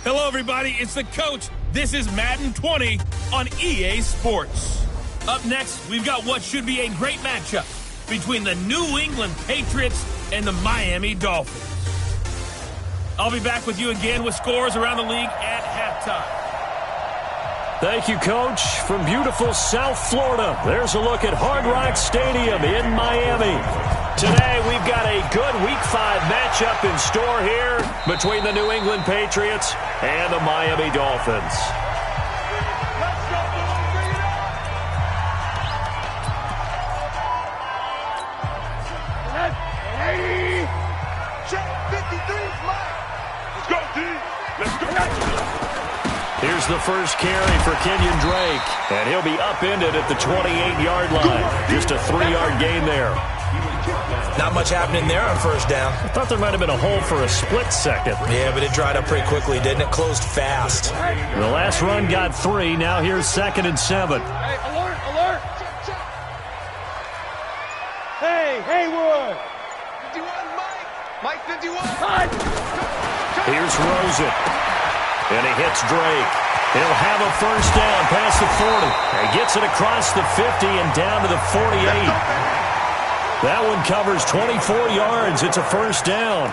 Hello, everybody. It's the coach. This is Madden 20 on EA Sports. Up next, we've got what should be a great matchup between the New England Patriots and the Miami Dolphins. I'll be back with you again with scores around the league at halftime. Thank you, Coach. From beautiful South Florida, there's a look at Hard Rock Stadium in Miami. Today, we've got a good Week 5 matchup in store here between the New England Patriots and the Miami Dolphins. Here's the first carry for Kenyon Drake, and he'll be upended at the 28-yard line. Just a 3-yard gain there. Not much happening there on first down. I thought there might have been a hole for a split second. Yeah, but it dried up pretty quickly, didn't it? Closed fast. The last run got 3. Now here's 2nd and 7. Hey, alert! Hey, Haywood! 51, Mike 51. Here's Rosen. And he hits Drake. He'll have a first down past the 40. He gets it across the 50 and down to the 48. That one covers 24 yards. It's a first down.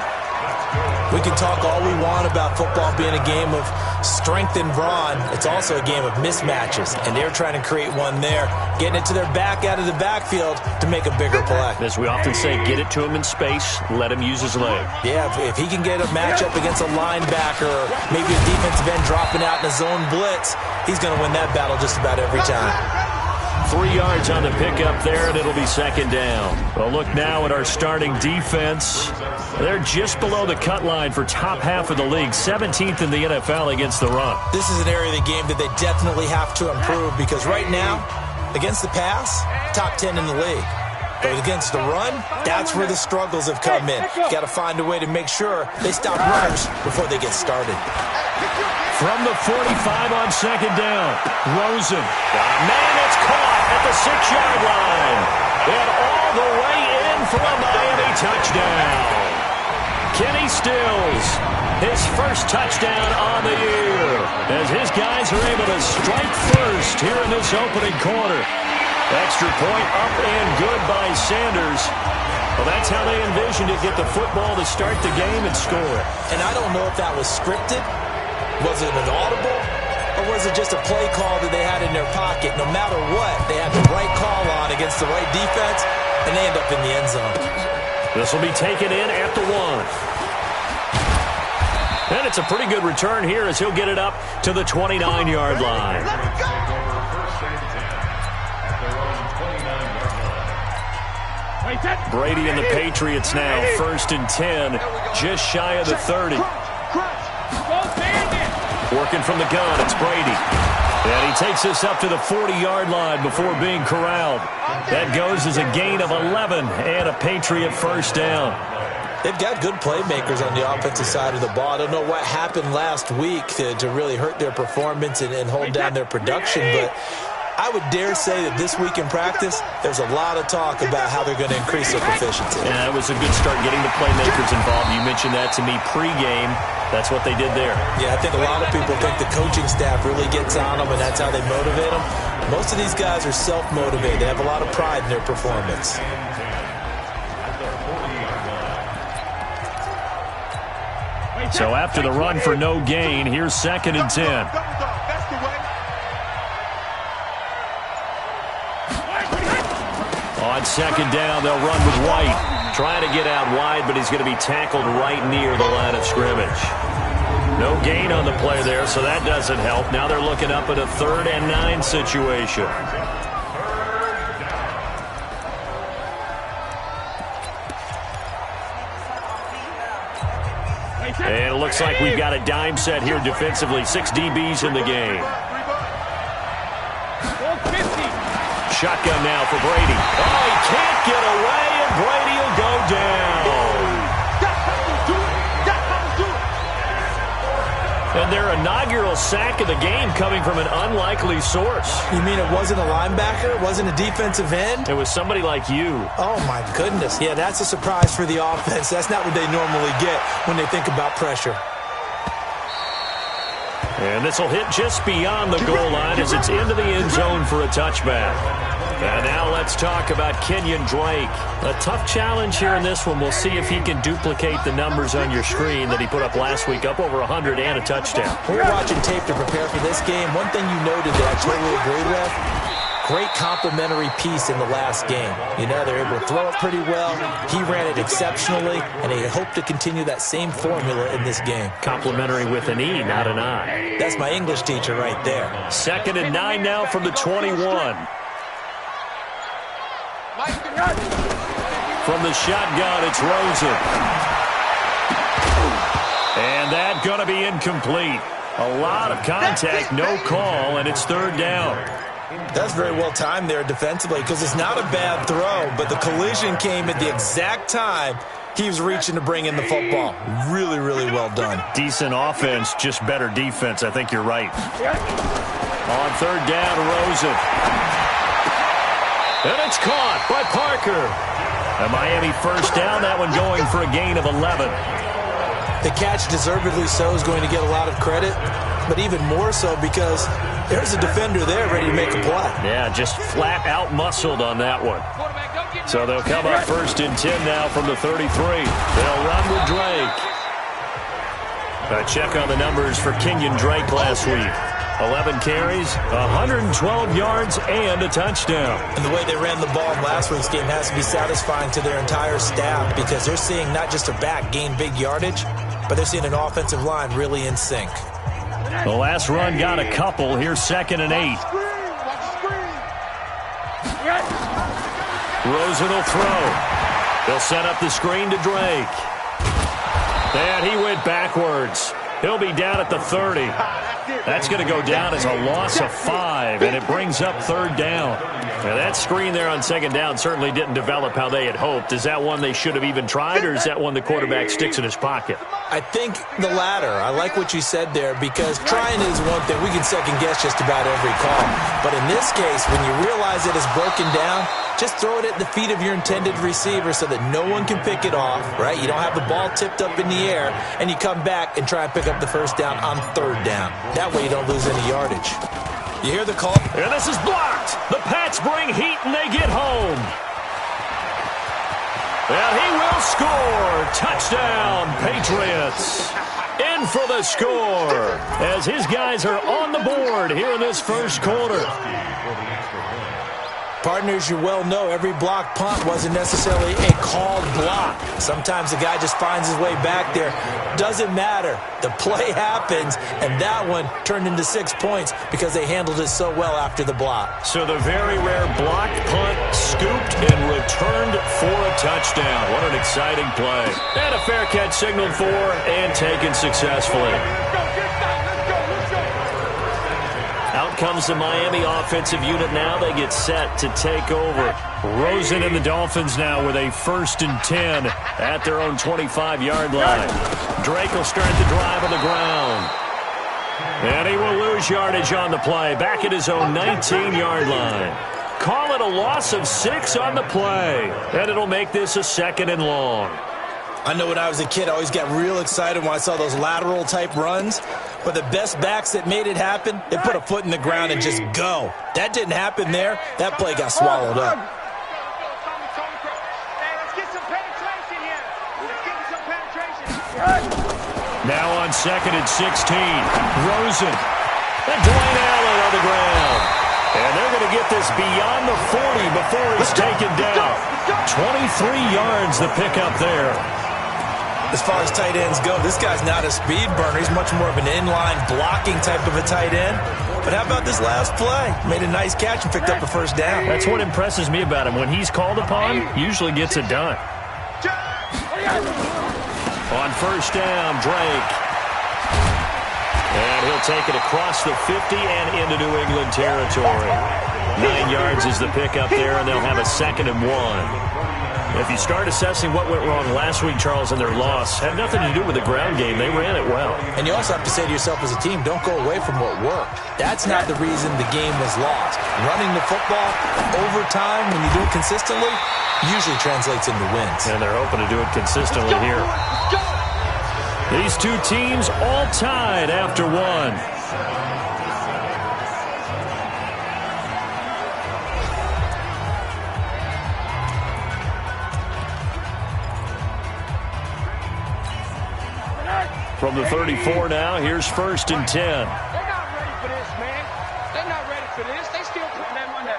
We can talk all we want about football being a game of strength and brawn. It's also a game of mismatches, and they're trying to create one there, getting it to their back out of the backfield to make a bigger play. As we often say, get it to him in space, let him use his leg. Yeah, if he can get a matchup against a linebacker or maybe a defensive end dropping out in a zone blitz, he's going to win that battle just about every time. 3 yards on the pickup there, and it'll be 2nd down. Well, look now at our starting defense. They're just below the cut line for top half of the league, 17th in the NFL against the run. This is an area of the game that they definitely have to improve because right now, against the pass, top 10 in the league. But against the run, that's where the struggles have come in. You got to find a way to make sure they stop runners before they get started. From the 45 on 2nd down, Rosen. Man, it's caught at the 6-yard line. And all the way in for a Miami touchdown. Kenny Stills, his first touchdown on the year, as his guys are able to strike first here in this opening quarter. Extra point up and good by Sanders. Well, that's how they envisioned it, get the football to start the game and score. And I don't know if that was scripted. Was it an audible? Or was it just a play call that they had in their pocket? No matter what, they had the right call on against the right defense, and they end up in the end zone. This will be taken in at the 1. And it's a pretty good return here as he'll get it up to the 29-yard line. Brady and the Patriots now, 1st and 10, just shy of the 30. Working from the gun, it's Brady. And he takes this up to the 40-yard line before being corralled. That goes as a gain of 11 and a Patriot first down. They've got good playmakers on the offensive side of the ball. I don't know what happened last week to really hurt their performance and hold down their production, but I would dare say that this week in practice, there's a lot of talk about how they're going to increase their proficiency. Yeah, it was a good start getting the playmakers involved. You mentioned that to me pregame. That's what they did there. Yeah, I think a lot of people think the coaching staff really gets on them, and that's how they motivate them. Most of these guys are self-motivated. They have a lot of pride in their performance. So after the run for no gain, here's 2nd and 10. On 2nd down, they'll run with White. Trying to get out wide, but he's going to be tackled right near the line of scrimmage. No gain on the play there, so that doesn't help. Now they're looking up at a 3rd and 9 situation. And it looks like we've got a dime set here defensively. 6 DBs in the game. Shotgun now for Brady. Oh, he can't get away, and Brady will go down. And their inaugural sack of the game coming from an unlikely source. You mean it wasn't a linebacker? It wasn't a defensive end? It was somebody like you. Oh, my goodness. Yeah, that's a surprise for the offense. That's not what they normally get when they think about pressure. And this will hit just beyond the goal line as it's into the end zone for a touchback. And now let's talk about Kenyon Drake. A tough challenge here in this one. We'll see if he can duplicate the numbers on your screen that he put up last week, up over 100 and a touchdown. We're watching tape to prepare for this game. One thing you noted that I totally agree with, great complementary piece in the last game. You know, they're able to throw it pretty well. He ran it exceptionally, and they hope to continue that same formula in this game. Complimentary with an E, not an I. That's my English teacher right there. 2nd and 9 now from the 21. From the shotgun, it's Rosen. And that going to be incomplete. A lot of contact, no call, and it's 3rd down. That's very well timed there defensively because it's not a bad throw, but the collision came at the exact time he was reaching to bring in the football. Really, really well done. Decent offense, just better defense. I think you're right. On 3rd down, Rosen. And it's caught by Parker. A Miami 1st down, that one going for a gain of 11. The catch, deservedly so, is going to get a lot of credit, but even more so because there's a defender there ready to make a play. Yeah, just flat out muscled on that one. So they'll come up 1st and 10 now from the 33. They'll run with Drake. A check on the numbers for Kenyon Drake last week. 11 carries, 112 yards, and a touchdown. And the way they ran the ball in last week's game has to be satisfying to their entire staff because they're seeing not just a back gain big yardage, but they're seeing an offensive line really in sync. The last run got a couple. Here's 2nd and 8. Rosen will throw. They'll set up the screen to Drake. And he went backwards. He'll be down at the 30. That's going to go down as a loss of 5, and it brings up 3rd down. Now, that screen there on 2nd down certainly didn't develop how they had hoped. Is that one they should have even tried, or is that one the quarterback sticks in his pocket? I think the latter. I like what you said there because trying is one thing. We can second-guess just about every call. But in this case, when you realize it is broken down, just throw it at the feet of your intended receiver so that no one can pick it off, right? You don't have the ball tipped up in the air, and you come back and try and pick up the 1st down on 3rd down. That way you don't lose any yardage. You hear the call? And this is blocked. The Pats bring heat, and they get home. And he will score. Touchdown, Patriots. In for the score as his guys are on the board here in this 1st quarter. Partners, you well know every block punt wasn't necessarily a called block. Sometimes the guy just finds his way back there. Doesn't matter. The play happens, and that one turned into 6 points because they handled it so well after the block. So the very rare blocked punt scooped and returned for a touchdown. What an exciting play. And a fair catch signaled for and taken successfully. Out comes the Miami offensive unit now. They get set to take over. Rosen and the Dolphins now with a 1st and 10 at their own 25-yard line. Drake will start the drive on the ground. And he will lose yardage on the play. Back at his own 19-yard line. Call it a loss of 6 on the play. And it'll make this a 2nd and long. I know when I was a kid, I always got real excited when I saw those lateral-type runs. But the best backs that made it happen, they put a foot in the ground and just go. That didn't happen there. That play got swallowed up. Now on 2nd and 16, Rosen. And Dwayne Allen on the ground. And they're going to get this beyond the 40 before he's taken down. 23 yards the pickup there. As far as tight ends go, this guy's not a speed burner. He's much more of an inline blocking type of a tight end. But how about this last play? Made a nice catch and picked up a 1st down. That's what impresses me about him. When he's called upon, usually gets it done. On 1st down, Drake. And he'll take it across the 50 and into New England territory. 9 yards is the pickup there, and they'll have a 2nd and 1. If you start assessing what went wrong last week, Charles, and their loss, had nothing to do with the ground game. They ran it well. And you also have to say to yourself as a team, don't go away from what worked. That's not the reason the game was lost. Running the football over time, when you do it consistently, usually translates into wins. And they're hoping to do it consistently here. These two teams all tied after 1. From the 34 now, here's 1st and 10. They're not ready for this, man. They're not ready for this. They still putting them on that.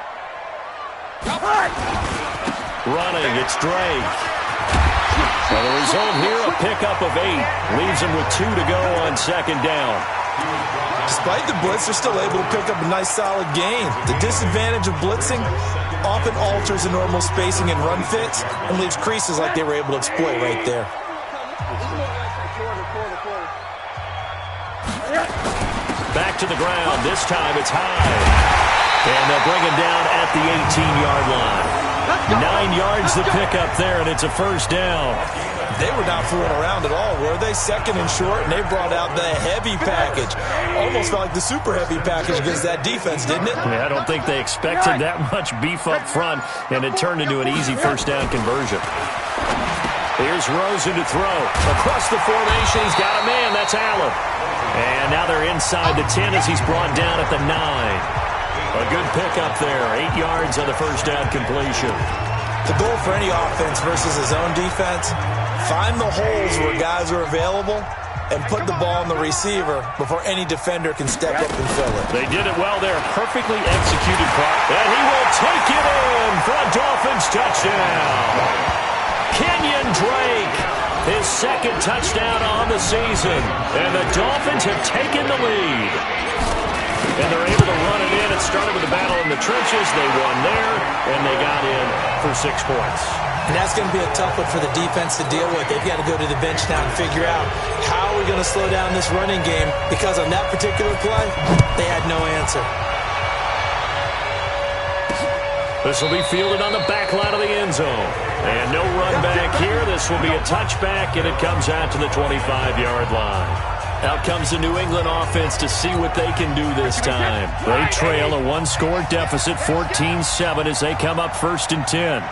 Running, it's Drake. Well, the result here, a pickup of 8. Leaves him with 2 to go on 2nd down. Despite the blitz, they're still able to pick up a nice, solid gain. The disadvantage of blitzing often alters the normal spacing and run fits and leaves creases like they were able to exploit right there. Back to the ground. This time it's high. And they'll bring him down at the 18-yard line. 9 yards to pick up there, and it's a 1st down. They were not fooling around at all, were they? 2nd and short, and they brought out the heavy package. Almost felt like the super heavy package against that defense, didn't it? Yeah, I don't think they expected that much beef up front, and it turned into an easy 1st down conversion. Here's Rosen to throw. Across the formation, he's got a man. That's Allen. And now they're inside the 10 as he's brought down at the 9. A good pickup there. 8 yards on the 1st down completion. The goal for any offense versus his own defense, find the holes where guys are available and put the ball on the receiver before any defender can step up and fill it. They did it well there. Perfectly executed play. And he will take it in for a Dolphins touchdown. Kenyon Drake, his 2nd touchdown on the season. And the Dolphins have taken the lead. And they're able to run it in. It started with a battle in the trenches. They won there, and they got in for 6 points. And that's going to be a tough one for the defense to deal with. They've got to go to the bench now and figure out how are we going to slow down this running game, because on that particular play, they had no answer. This will be fielded on the back line of the end zone. And no run back here. This will be a touchback, and it comes out to the 25-yard line. Out comes the New England offense to see what they can do this time. They trail a 1-score deficit, 14-7, as they come up 1st and 10.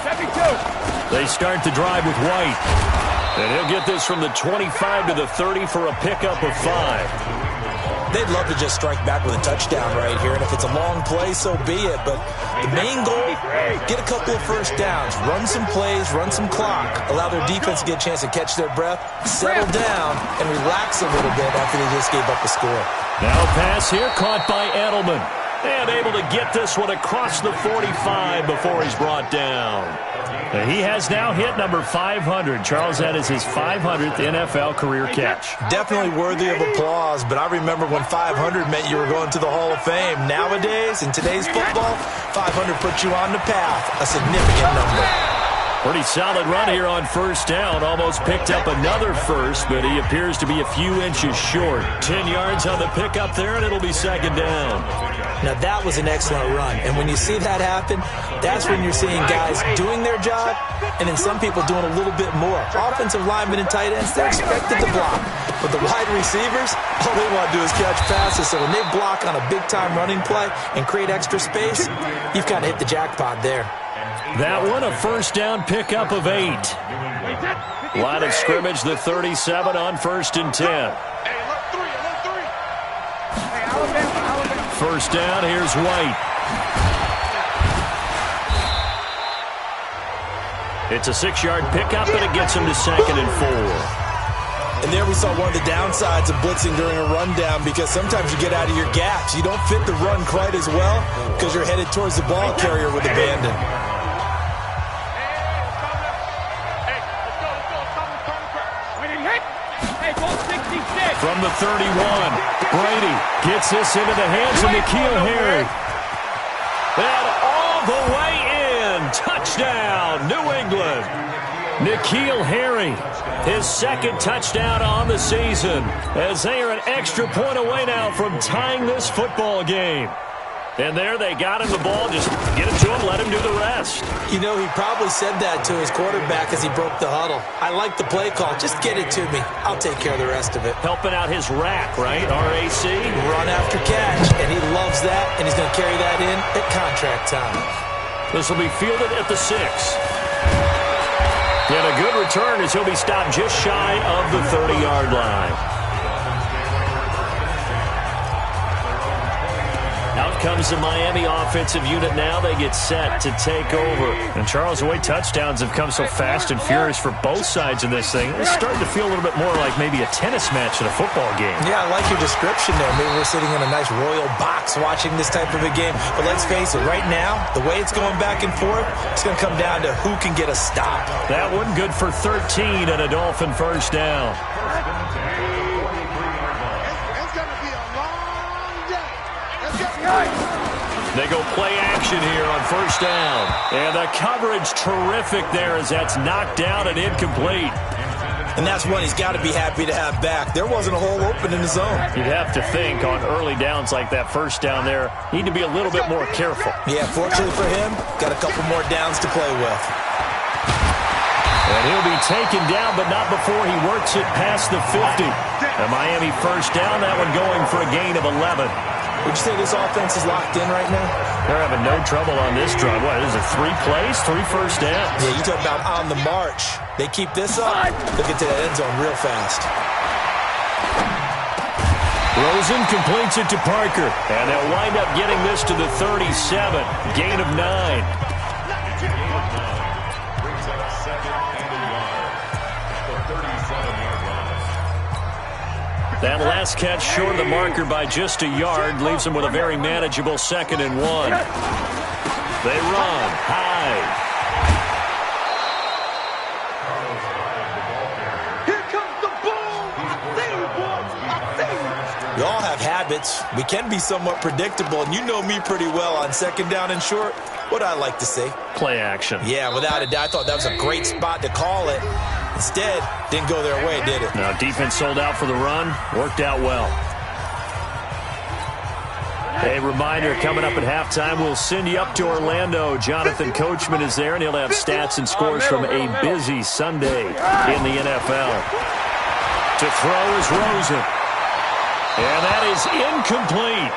72. They start the drive with White. And he'll get this from the 25 to the 30 for a pickup of 5. They'd love to just strike back with a touchdown right here, and if it's a long play, so be it. But the main goal, get a couple of 1st downs, run some plays, run some clock, allow their defense to get a chance to catch their breath, settle down, and relax a little bit after they just gave up a score. Now a pass here, caught by Edelman. And able to get this one across the 45 before he's brought down. He has now hit number 500. Charles, that is his 500th NFL career catch. Definitely worthy of applause, but I remember when 500 meant you were going to the Hall of Fame. Nowadays, in today's football, 500 puts you on the path, a significant number. Pretty solid run here on 1st down. Almost picked up another first, but he appears to be a few inches short. 10 yards on the pickup there, and it'll be 2nd down. Now, that was an excellent run, and when you see that happen, that's when you're seeing guys doing their job, and then some people doing a little bit more. Offensive linemen and tight ends, they're expected to block. But the wide receivers, all they want to do is catch passes, so when they block on a big-time running play and create extra space, you've kind of hit the jackpot there. That one, a 1st down pickup of 8. Line of scrimmage, the 37 on 1st and 10. Hey, look 3, look 3. Hey, Alabama. 1st down, here's White. It's a 6-yard pickup, and it gets him to 2nd and 4. And there we saw one of the downsides of blitzing during a rundown, because sometimes you get out of your gaps. You don't fit the run quite as well because you're headed towards the ball carrier with abandon. From the 31, Brady gets this into the hands of N'Keal Harry. And all the way in. Touchdown, New England. N'Keal Harry, his 2nd touchdown on the season, as they are an extra point away now from tying this football game. And there they got him the ball. Just get it to him, let him do the rest. You know, he probably said that to his quarterback as he broke the huddle. I like the play call. Just get it to me. I'll take care of the rest of it. Helping out his rack, right? RAC. Run after catch. And he loves that, and he's going to carry that in at contract time. This will be fielded at the 6. And a good return as he'll be stopped just shy of the 30-yard line. comes the Miami offensive unit now. They get set to take over. And Charles, the way touchdowns have come so fast and furious for both sides in this thing, it's starting to feel a little bit more like maybe a tennis match in a football game. Yeah, I like your description there. Maybe we're sitting in a nice royal box watching this type of a game. But let's face it, right now, the way it's going back and forth, it's going to come down to who can get a stop. That one good for 13 and a Dolphin first down. It's going to be a long day. Let's go. They go play action here on first down. And the coverage terrific there as that's knocked down and incomplete. And that's one he's got to be happy to have back. There wasn't a hole open in the zone. You'd have to think on early downs like that first down there, need to be a little bit more careful. Yeah, fortunately for him, got a couple more downs to play with. And he'll be taken down, but not before he works it past the 50. A Miami first down, that one going for a gain of 11. Would you say this offense is locked in right now? They're having no trouble on this drive. What, is it 3 plays, 3 first downs? Yeah, you talk about on the march. They keep this up, they'll get to that end zone real fast. Rosen completes it to Parker, and they'll wind up getting this to the 37. Gain of 9. That last catch short of the marker by just a yard leaves them with a very manageable 2nd and 1. They run high. Here comes the ball. I see you, boy. I see you. We all have habits. We can be somewhat predictable, and you know me pretty well on 2nd down and short. What I like to see. Play action. Yeah, without a doubt. I thought that was a great spot to call it. Instead, didn't go their way, did it? Now, defense sold out for the run. Worked out well. A reminder, coming up at halftime, we'll send you up to Orlando. Jonathan Coachman is there, and he'll have stats and scores from a busy Sunday in the NFL. To throw is Rosen. And that is incomplete.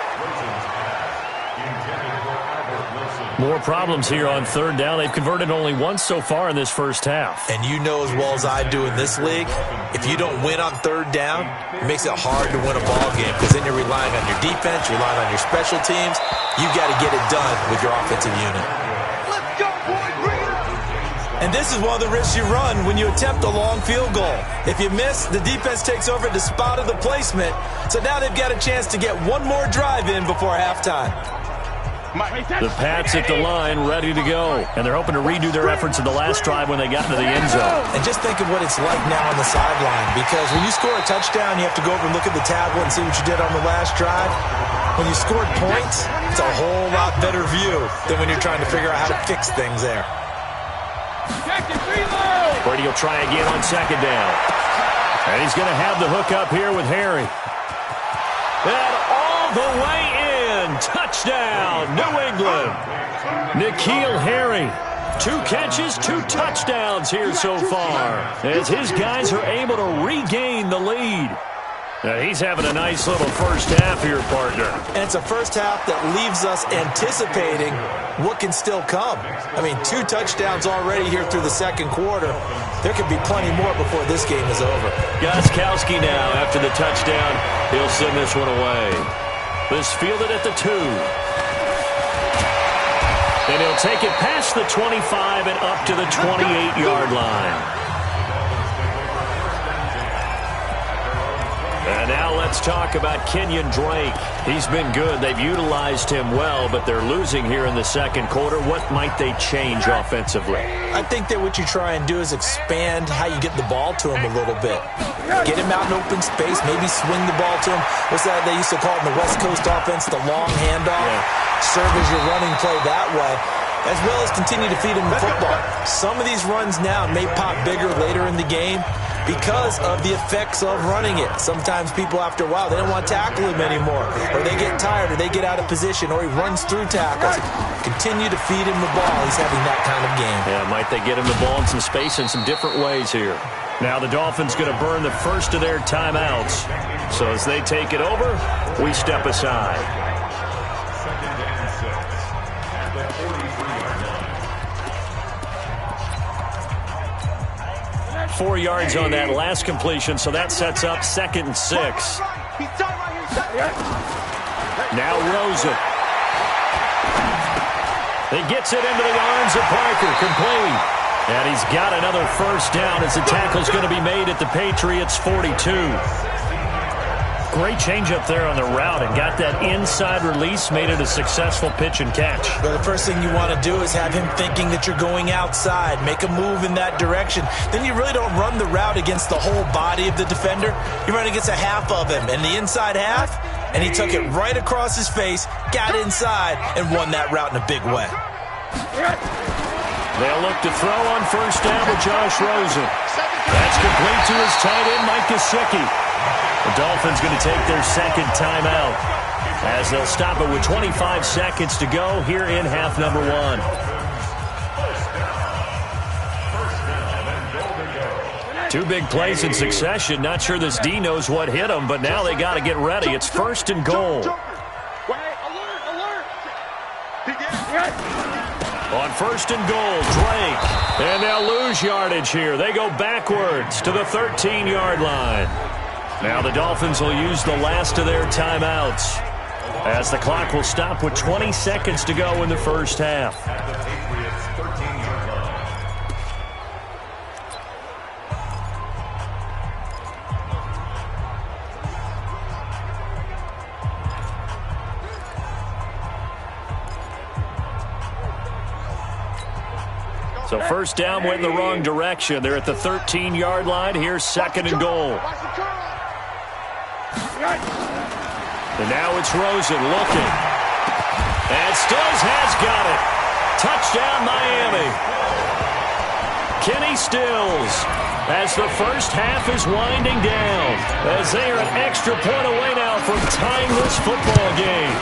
More problems here on 3rd down. They've converted only once so far in this first half. And you know as well as I do in this league, if you don't win on 3rd down, it makes it hard to win a ball game because then you're relying on your defense, you're relying on your special teams. You've got to get it done with your offensive unit. Let's go, boy. Bring it up. And this is one of the risks you run when you attempt a long field goal. If you miss, the defense takes over at the spot of the placement. So now they've got a chance to get one more drive in before halftime. The Pats at the line, ready to go. And they're hoping to redo their efforts in the last drive when they got into the end zone. And just think of what it's like now on the sideline. Because when you score a touchdown, you have to go over and look at the tablet and see what you did on the last drive. When you scored points, it's a whole lot better view than when you're trying to figure out how to fix things there. Brady will try again on 2nd down. And he's going to have the hook up here with Harry. And all the way in. Touchdown, New England. N'Keal Harry. 2 catches, 2 touchdowns here so far. As his guys are able to regain the lead. Now, he's having a nice little first half here, partner. And it's a first half that leaves us anticipating what can still come. I mean, 2 touchdowns already here through the 2nd quarter. There could be plenty more before this game is over. Gostkowski now, after the touchdown, he'll send this one away. This fielded at the 2. And he'll take it past the 25 and up to the 28-yard line. And now let's talk about Kenyon Drake. He's been good. They've utilized him well, but they're losing here in the 2nd quarter. What might they change offensively? I think that what you try and do is expand how you get the ball to him a little bit. Get him out in open space, maybe swing the ball to him. What's that they used to call it in the West Coast offense, the long handoff? Yeah. Serve as your running play that way, as well as continue to feed him the football. Some of these runs now may pop bigger later in the game because of the effects of running it. Sometimes people, after a while, they don't want to tackle him anymore, or they get tired, or they get out of position, or he runs through tackles. Continue to feed him the ball. He's having that kind of game. Yeah, might they get him the ball in some space in some different ways here. Now the Dolphins going to burn the first of their timeouts. So as they take it over, we step aside. 4 yards on that last completion, so that sets up 2nd and 6. Now Rosen. He gets it into the arms of Parker, complete. And he's got another first down as the tackle's going to be made at the Patriots 42. Great change up there on the route and got that inside release, made it a successful pitch and catch. But the first thing you want to do is have him thinking that you're going outside, make a move in that direction. Then you really don't run the route against the whole body of the defender. You run against a half of him, and the inside half, and he took it right across his face, got inside, and won that route in a big way. They'll look to throw on first down with Josh Rosen. That's complete to his tight end, Mike Gesicki. The Dolphins going to take their second timeout as they'll stop it with 25 seconds to go here in half number one. Two big plays in succession. Not sure this D knows what hit him, but now they got to get ready. It's first and goal. On first and goal, Drake. And they'll lose yardage here. They go backwards to the 13-yard line. Now the Dolphins will use the last of their timeouts as the clock will stop with 20 seconds to go in the first half. So first down went in the wrong direction. They're at the 13-yard line. Here's second and goal. And now it's Rosen looking. And Stills has got it. Touchdown, Miami. Kenny Stills as the first half is winding down as they are an extra point away now from tying this football game.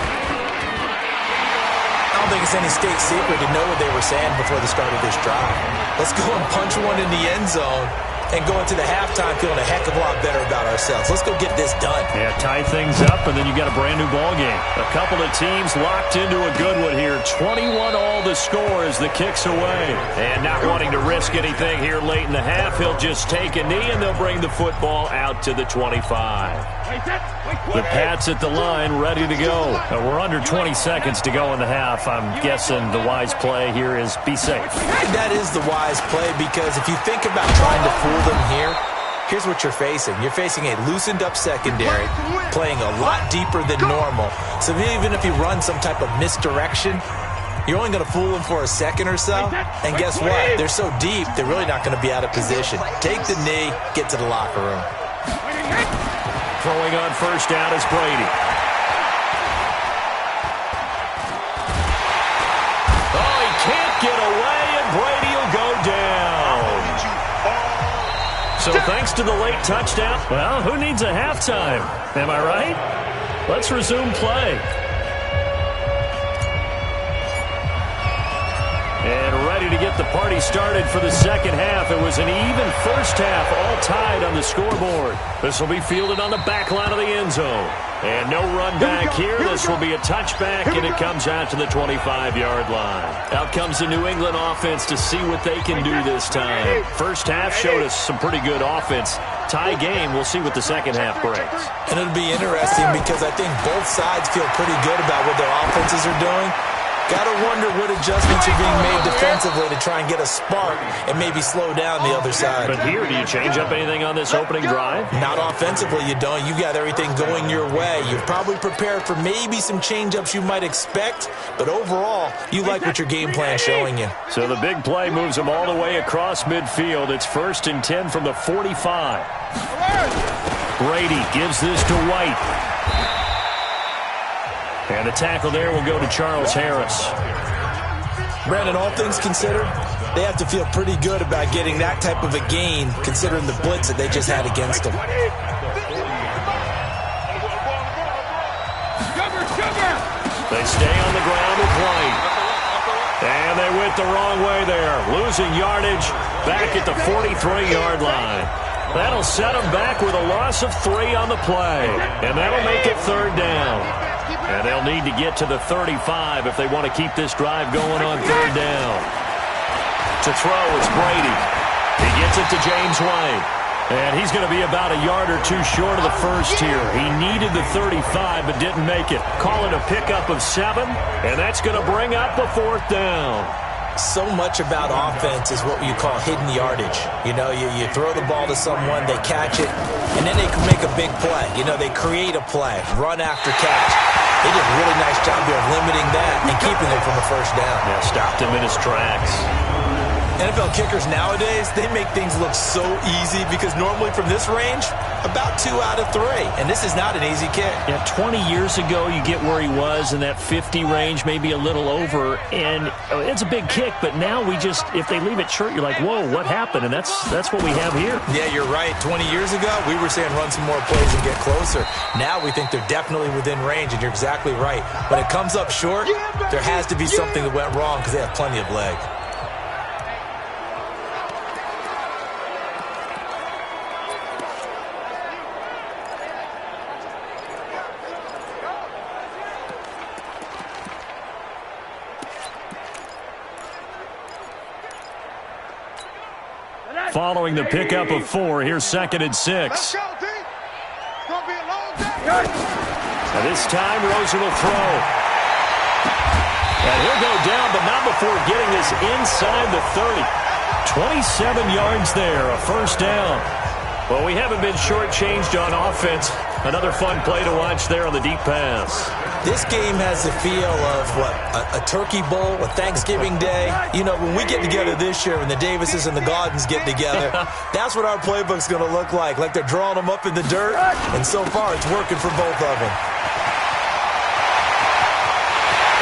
I don't think it's any state secret to know what they were saying before the start of this drive. Let's go and punch one in the end zone and go into the halftime feeling a heck of a lot better about ourselves. Let's go get this done. Yeah, tie things up, and then you got a brand-new ball game. A couple of teams locked into a good one here. 21 all the score as the kick's away. And not wanting to risk anything here late in the half, he'll just take a knee, and they'll bring the football out to the 25. The Pats at the line, ready to go. We're under 20 seconds to go in the half. I'm guessing the wise play here is be safe. That is the wise play, because if you think about trying to fool them here, here's what you're facing. You're facing a loosened up secondary, playing a lot deeper than normal. So even if you run some type of misdirection, you're only going to fool them for a second or so. And guess what? They're so deep, they're really not going to be out of position. Take the knee, get to the locker room. Throwing on first down is Brady. Oh, he can't get away, and Brady will go down. So thanks to the late touchdown, well, who needs a halftime? Am I right? Let's resume play. And ready to get the party started for the second half. It was an even first half, all tied on the scoreboard. This will be fielded on the back line of the end zone. And no run back here. This will be a touchback, and it comes out to the 25-yard line. Out comes the New England offense to see what they can do this time. First half showed us some pretty good offense. Tie game, we'll see what the second half brings. And it'll be interesting because I think both sides feel pretty good about what their offenses are doing. Got to wonder what adjustments are being made defensively to try and get a spark and maybe slow down the other side. But here, do you change up anything on this opening drive? Not offensively, you don't. You've got everything going your way. You've probably prepared for maybe some change-ups you might expect, but overall, you like what your game plan is showing you. So the big play moves them all the way across midfield. It's 1st and 10 from the 45. Brady gives this to White. And the tackle there will go to Charles Harris. Brandon, all things considered, they have to feel pretty good about getting that type of a gain considering the blitz that they just had against them. They stay on the ground with White. And they went the wrong way there. Losing yardage back at the 43-yard line. That'll set them back with a loss of 3 on the play. And that'll make it 3rd down. And they'll need to get to the 35 if they want to keep this drive going on 3rd down. To throw, it's Brady. He gets it to James White. And he's going to be about a yard or two short of the first here. He needed the 35 but didn't make it. Call it a pickup of 7, and that's going to bring up a 4th down. So much about offense is what you call hidden yardage. You know, you throw the ball to someone, they catch it, and then they can make a big play. You know, they create a play, run after catch. They did a really nice job there of limiting that and keeping him from a first down. Yeah, stopped him in his tracks. NFL kickers nowadays, they make things look so easy because normally from this range, about 2 out of 3. And this is not an easy kick. Yeah, 20 years ago, you get where he was in that 50 range, maybe a little over. And it's a big kick, but now we just, if they leave it short, you're like, whoa, what happened? And that's what we have here. Yeah, you're right. 20 years ago, we were saying run some more plays and get closer. Now we think they're definitely within range, and you're exactly right. When it comes up short, there has to be something that went wrong because they have plenty of leg. Following the pickup of 4, here's 2nd and 6. Let's go, D. It's going to be a long day. And this time, Rosen will throw. And he'll go down, but not before getting this inside the 30. 27 yards there, a 1st down. Well, we haven't been shortchanged on offense. Another fun play to watch there on the deep pass. This game has the feel of, a turkey bowl, a Thanksgiving day. You know, when we get together this year, when the Davises and the Gaudens get together, that's what our playbook's going to look like they're drawing them up in the dirt, and so far it's working for both of them.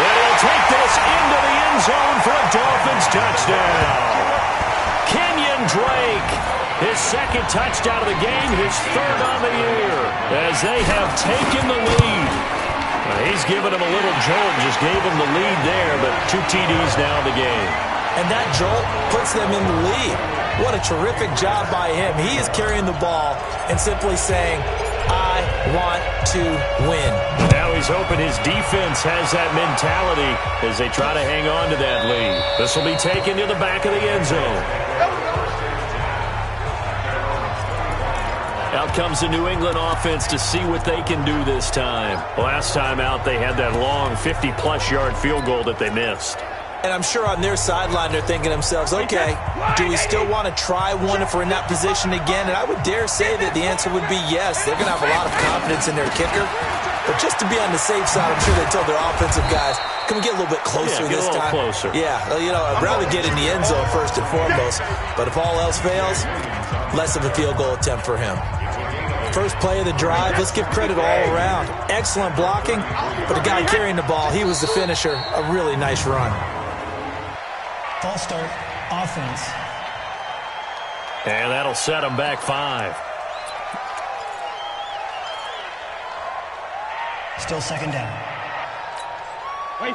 And he'll take this into the end zone for a Dolphins touchdown. Kenyon Drake, his 2nd touchdown of the game, his 3rd on the year, as they have taken the lead. He's given him a little jolt, just gave him the lead there, but 2 TDs now in the game. And that jolt puts them in the lead. What a terrific job by him. He is carrying the ball and simply saying, I want to win. Now he's hoping his defense has that mentality as they try to hang on to that lead. This will be taken to the back of the end zone. Out comes the New England offense to see what they can do this time. Last time out, they had that long 50-plus yard field goal that they missed. And I'm sure on their sideline they're thinking to themselves, okay, do we still want to try one if we're in that position again? And I would dare say that the answer would be yes. They're going to have a lot of confidence in their kicker. But just to be on the safe side, I'm sure they told their offensive guys, can we get a little bit closer this time? Closer. Yeah, you know, I'd rather get in the end zone first and foremost. But if all else fails, less of a field goal attempt for him. First play of the drive, let's give credit all around. Excellent blocking, but the guy carrying the ball, he was the finisher. A really nice run. False start, offense. And that'll set him back 5. Still 2nd down.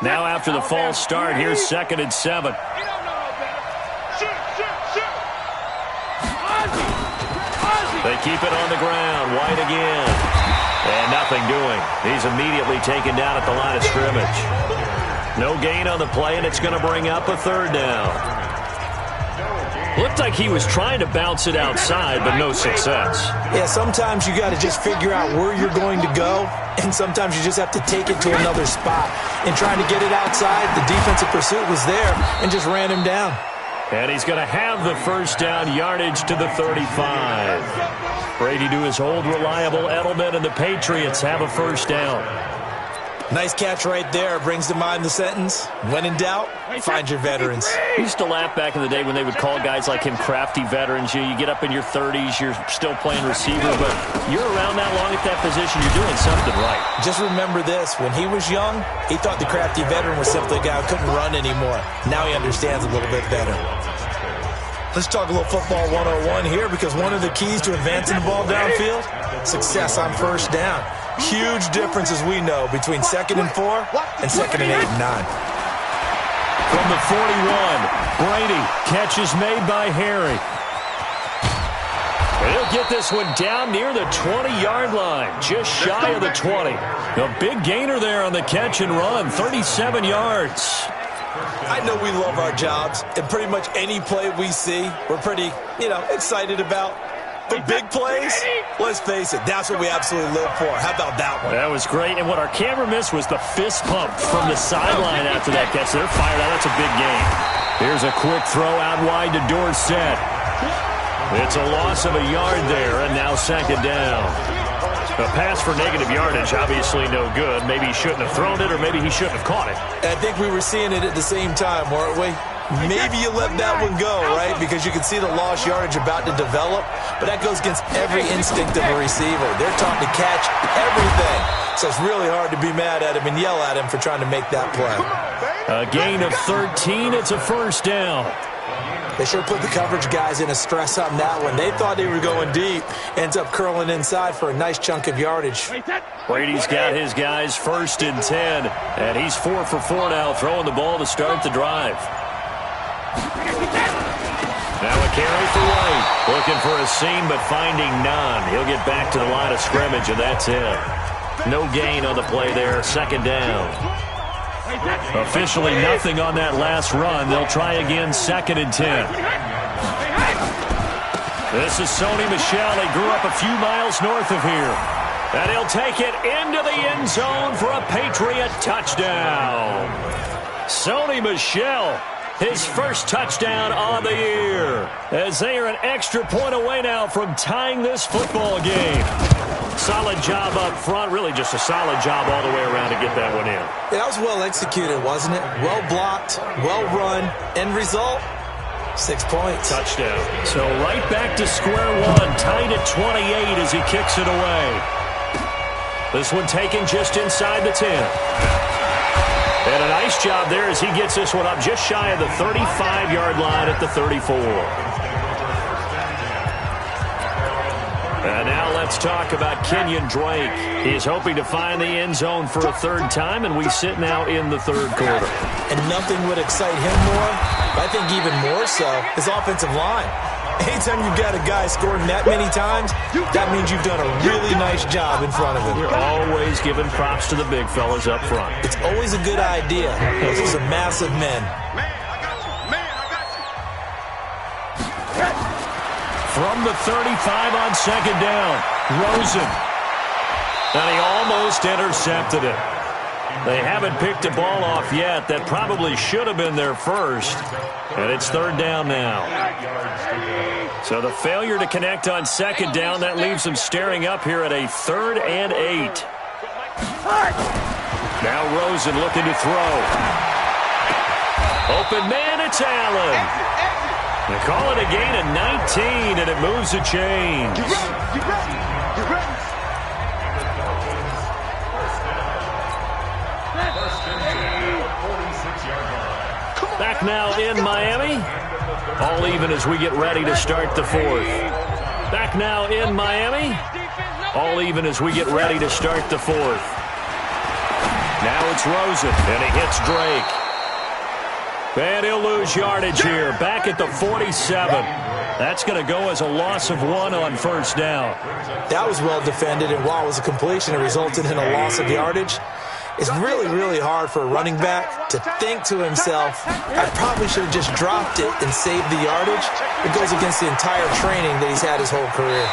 Now after the false start, here's 2nd and 7. They keep it on the ground. White again. And nothing doing. He's immediately taken down at the line of scrimmage. No gain on the play, and it's going to bring up a 3rd down. Looked like he was trying to bounce it outside, but no success. Yeah, sometimes you got to just figure out where you're going to go, and sometimes you just have to take it to another spot. In trying to get it outside, the defensive pursuit was there and just ran him down. And he's going to have the 1st down, yardage to the 35. Brady to his old reliable Edelman, and the Patriots have a 1st down. Nice catch right there. Brings to mind the sentence, when in doubt, find your veterans. We used to laugh back in the day when they would call guys like him crafty veterans. You get up in your 30s, you're still playing receiver, but you're around that long at that position, you're doing something right. Just remember this, when he was young, he thought the crafty veteran was simply a guy who couldn't run anymore. Now he understands a little bit better. Let's talk a little football 101 here, because one of the keys to advancing the ball downfield, success on 1st down. Huge difference, as we know, between 2nd and 4 and 2nd and 8 and 9. From the 41, Brady, catch is made by Harry. And he'll get this one down near the 20-yard line, just shy of the 20. A big gainer there on the catch and run, 37 yards. I know we love our jobs, and pretty much any play we see, we're pretty, excited about. But big plays, let's face it, that's what we absolutely live for. How about that one? That was great. And what our camera missed was the fist pump from the sideline after that catch. They're fired out. That's a big game. Here's a quick throw out wide to Dorsett. It's a loss of a yard there, and now second down. A pass for negative yardage, obviously no good. Maybe he shouldn't have thrown it, or maybe he shouldn't have caught it. I think we were seeing it at the same time, weren't we? Maybe you let that one go, right? Because you can see the lost yardage about to develop, but that goes against every instinct of a receiver. They're taught to catch everything. So it's really hard to be mad at him and yell at him for trying to make that play. A gain of 13. It's a first down. They sure put the coverage guys in a stress on that one. They thought they were going deep. Ends up curling inside for a nice chunk of yardage. Brady's got his guys first and 10, and he's 4 for 4 now, throwing the ball to start the drive. Now a carry for White. Looking for a seam, but finding none. He'll get back to the line of scrimmage, and that's it. No gain on the play there. Second down. Officially nothing on that last run. They'll try again, second and 10. This is Sony Michel. He grew up a few miles north of here. And he'll take it into the end zone for a Patriot touchdown. Sony Michel, his first touchdown on the year, as they are an extra point away now from tying this football game. Solid job up front, really just a solid job all the way around to get that one in. Yeah, that was well executed, wasn't it? Well blocked, well run. End result, 6 points. Touchdown. So right back to square one, tied at 28 as he kicks it away. This one taken just inside the 10. And a nice job there as he gets this one up just shy of the 35-yard line at the 34. And now let's talk about Kenyon Drake. He's hoping to find the end zone for a third time, and we sit now in the third quarter. And nothing would excite him more, but I think even more so, his offensive line. Anytime you've got a guy scoring that many times, that means you've done a really nice job in front of him. You're always giving props to the big fellas up front. It's always a good idea. Those are some massive men. From the 35 on second down, Rosen. And he almost intercepted it. They haven't picked a ball off yet. That probably should have been their first. And it's third down now. So the failure to connect on second down, that leaves them staring up here at a 3rd and 8. Now Rosen looking to throw. Open man, it's Allen. They call it a gain of 19, and it moves the chains. Back now in Miami. All even as we get ready to start the fourth. Back now in Miami. All even as we get ready to start the fourth. Now it's Rosen, and he hits Drake. And he'll lose yardage here. Back at the 47. That's going to go as a loss of 1 on first down. That was well defended, and while it was a completion, it resulted in a loss of yardage. It's really, really hard for a running back to think to himself, I probably should have just dropped it and saved the yardage. It goes against the entire training that he's had his whole career.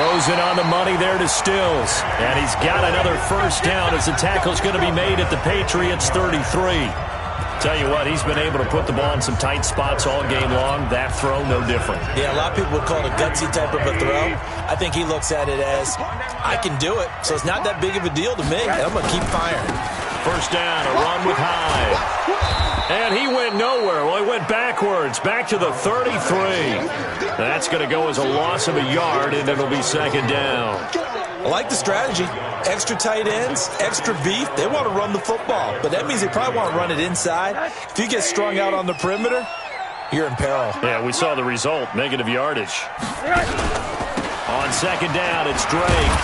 Rosen on the money there to Stills. And he's got another first down as the tackle's going to be made at the Patriots 33. Tell you what, he's been able to put the ball in some tight spots all game long. That throw, no different. Yeah, a lot of people would call it a gutsy type of a throw. I think he looks at it as, I can do it, so it's not that big of a deal to me. I'm going to keep firing. First down, a run with Hyde. And he went nowhere. Well, he went backwards, back to the 33. That's going to go as a loss of a yard, and it'll be second down. I like the strategy. Extra tight ends, extra beef. They want to run the football, but that means they probably want to run it inside. If you get strung out on the perimeter, you're in peril. Yeah, we saw the result, negative yardage. On second down, it's Drake.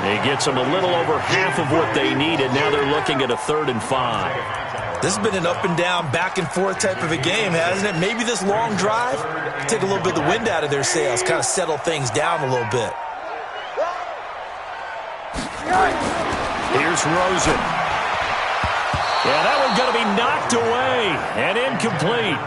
He gets them a little over half of what they needed. Now they're looking at a 3rd and 5. This has been an up and down, back and forth type of a game, hasn't it? Maybe this long drive, take a little bit of the wind out of their sails, kind of settle things down a little bit. Here's Rosen. Yeah, that one's going to be knocked away and incomplete.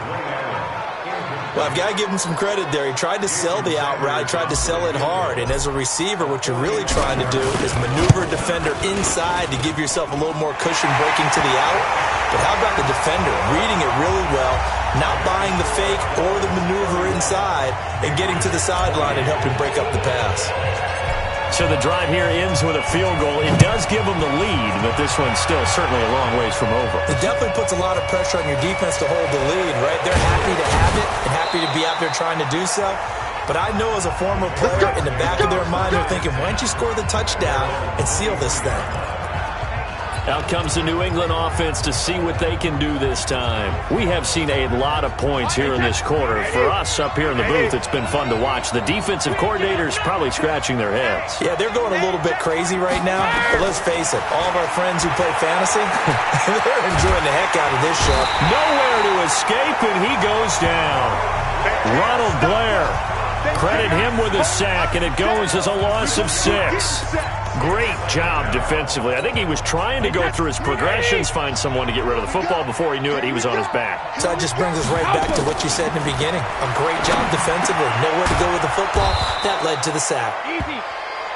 Well, I've got to give him some credit there. He tried to sell the out route. He tried to sell it hard. And as a receiver, what you're really trying to do is maneuver a defender inside to give yourself a little more cushion breaking to the out. But how about the defender reading it really well, not buying the fake or the maneuver inside, and getting to the sideline and helping break up the pass? So the drive here ends with a field goal. It does give them the lead, but this one's still certainly a long ways from over. It definitely puts a lot of pressure on your defense to hold the lead, right? They're happy to have it and happy to be out there trying to do so. But I know as a former player, in the back of their mind, they're thinking, why don't you score the touchdown and seal this thing? Out comes the New England offense to see what they can do this time. We have seen a lot of points here in this quarter. For us up here in the booth, it's been fun to watch. The defensive coordinators probably scratching their heads. Yeah, they're going a little bit crazy right now. But let's face it, all of our friends who play fantasy, they're enjoying the heck out of this show. Nowhere to escape, and he goes down. Ronald Blair, credit him with a sack, and it goes as a loss of 6. Great job defensively. I think he was trying to go through his progressions, find someone to get rid of the football. Before he knew it, he was on his back. So that just brings us right back to what you said in the beginning. A great job defensively. Nowhere to go with the football. That led to the sack.